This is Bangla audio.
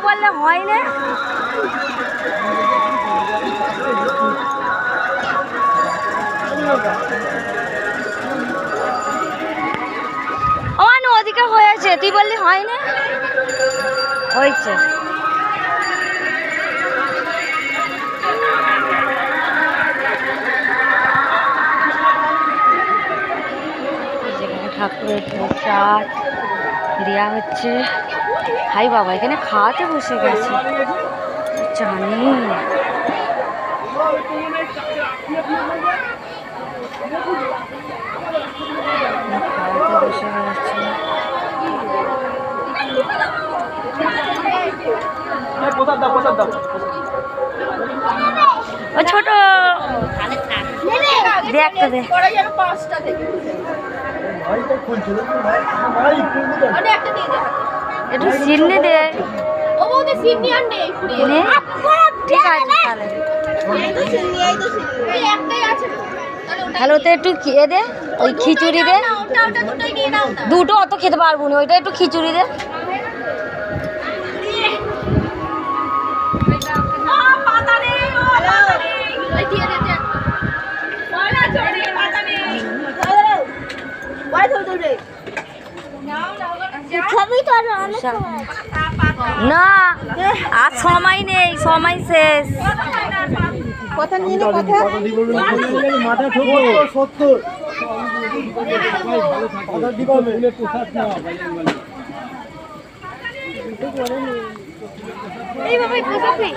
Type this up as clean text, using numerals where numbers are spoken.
বললে হয় না। আমার ওদিকে হয়েছে, তুই বললি হয় না, হয়েছে। যেখানে ঠাকুরের প্রসাদ দেওয়া হচ্ছে। হাই বাবা, এখানে খাওয়াতে বসে গেছে, জানি খাওয়াতে বসে গেছে। ও ছোট দেখতে দে, একটু সিন্নি দে। ঠিক আছে তাহলে, তাহলে ওতে একটু খেয়ে দে, ওই খিচুড়ি দে। দুটো অত খেতে পারবো না, ওইটা একটু খিচুড়ি দে। না আর সময় নেই, সময় শেষ। কথা নিয়ে নে, কথা মাথা ঠোকো সত্য কথা দিবা মেলে প্রসাদ না এই বাবা প্রসাদ নেই।